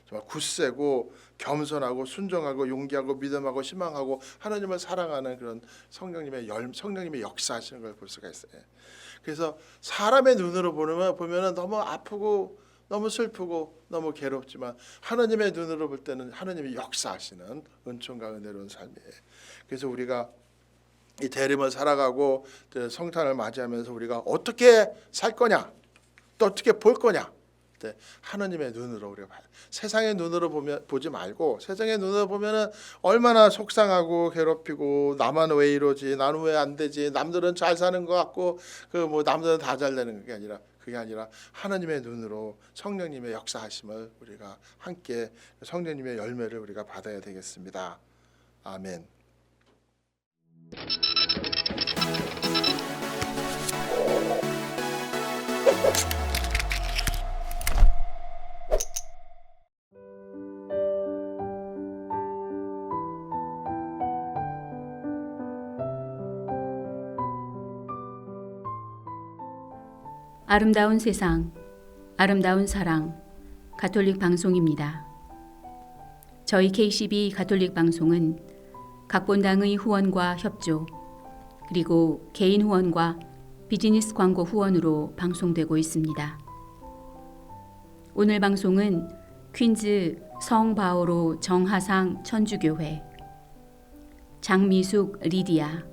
정말 굳세고 겸손하고 순종하고 용기하고 믿음하고 희망하고 하나님을 사랑하는 그런 성령님의 역사하시는 걸 볼 수가 있어요. 그래서 사람의 눈으로 보면은 너무 아프고 너무 슬프고 너무 괴롭지만 하나님의 눈으로 볼 때는 하나님이 역사하시는 은총과 은혜로운 삶이에요. 그래서 우리가 이 대림을 살아가고 성탄을 맞이하면서 우리가 어떻게 살 거냐, 또 어떻게 볼 거냐, 하나님의 눈으로 우리가 봐요. 세상의 눈으로 보지 말고 세상의 눈으로 보면은 얼마나 속상하고 괴롭히고 나만 왜 이러지, 나는 왜 안 되지, 남들은 잘 사는 것 같고 남들은 다 잘 되는 그게 아니라 하나님의 눈으로 성령님의 역사하심을 우리가 함께 성령님의 열매를 우리가 받아야 되겠습니다. 아멘. 아름다운 세상, 아름다운 사랑, 가톨릭 방송입니다. 저희 KCB 가톨릭 방송은 각 본당의 후원과 협조, 그리고 개인 후원과 비즈니스 광고 후원으로 방송되고 있습니다. 오늘 방송은 퀸즈 성바오로 정하상 천주교회, 장미숙 리디아,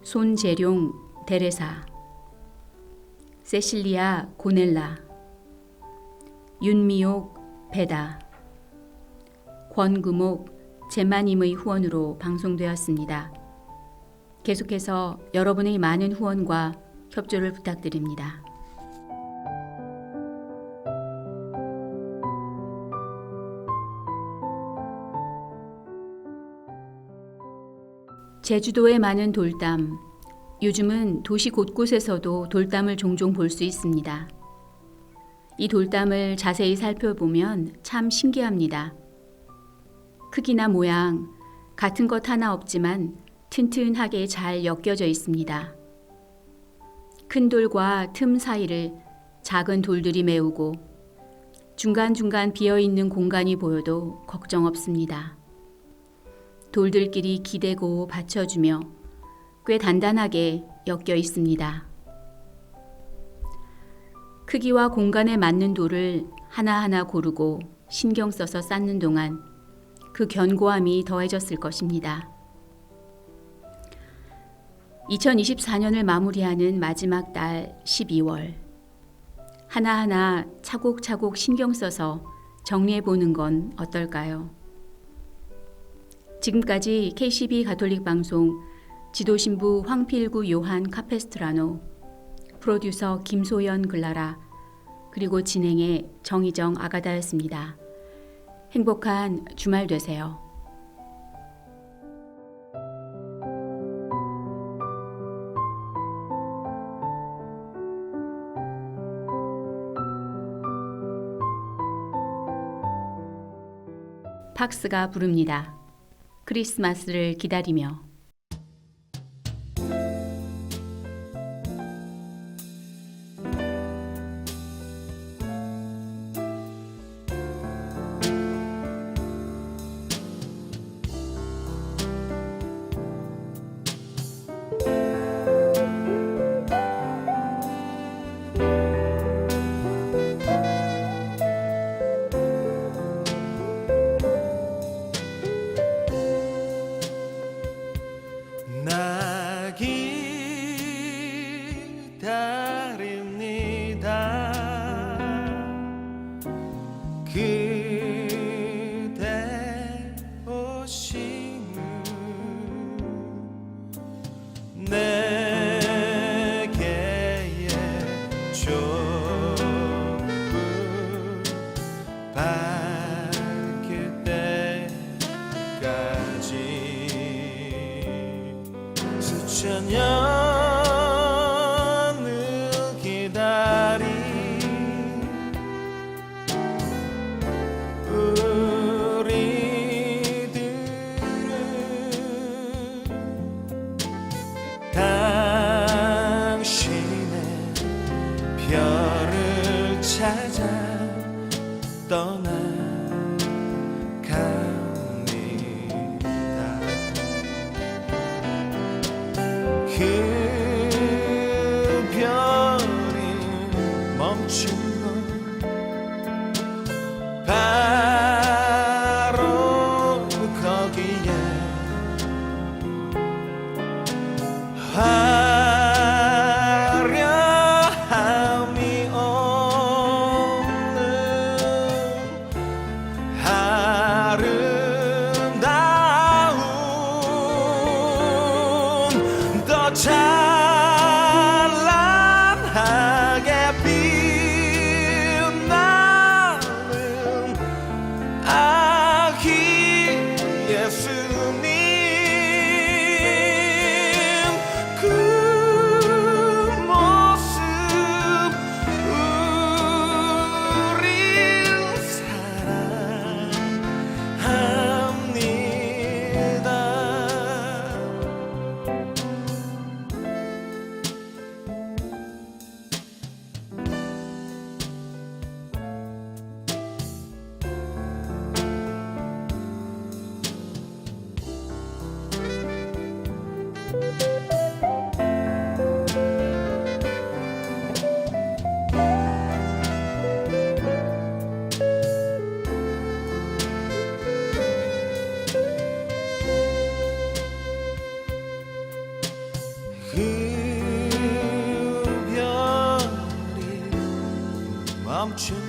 손재룡 데레사, 세실리아 고넬라, 윤미옥 베다, 권금옥 제마님의 후원으로 방송되었습니다. 계속해서 여러분의 많은 후원과 협조를 부탁드립니다. 제주도에 많은 돌담, 요즘은 도시 곳곳에서도 돌담을 종종 볼 수 있습니다. 이 돌담을 자세히 살펴보면 참 신기합니다. 크기나 모양, 같은 것 하나 없지만 튼튼하게 잘 엮여져 있습니다. 큰 돌과 틈 사이를 작은 돌들이 메우고 중간중간 비어있는 공간이 보여도 걱정 없습니다. 돌들끼리 기대고 받쳐주며 꽤 단단하게 엮여 있습니다. 크기와 공간에 맞는 돌을 하나하나 고르고 신경 써서 쌓는 동안 그 견고함이 더해졌을 것입니다. 2024년을 마무리하는 마지막 달 12월. 하나하나 차곡차곡 신경 써서 정리해보는 건 어떨까요? 지금까지 KCB 가톨릭 방송 지도신부 황필구 요한 카페스트라노, 프로듀서 김소연 글라라, 그리고 진행의 정희정 아가다였습니다. 행복한 주말 되세요. 팍스가 부릅니다. 크리스마스를 기다리며. 나 기다립니다. 그대 오심을 내게의 촛불 밝힐 때까지 수천 년을 기다린 우리들은 당신의 별을 찾아 떠나갑니다. 그 별이 멈춘 건 바로 거기에 화려함이 없는 아름다운 더 찬란하게 빛나는 아기 예수님, 그 모습 우린 사랑합니다. 그 별이 멈춘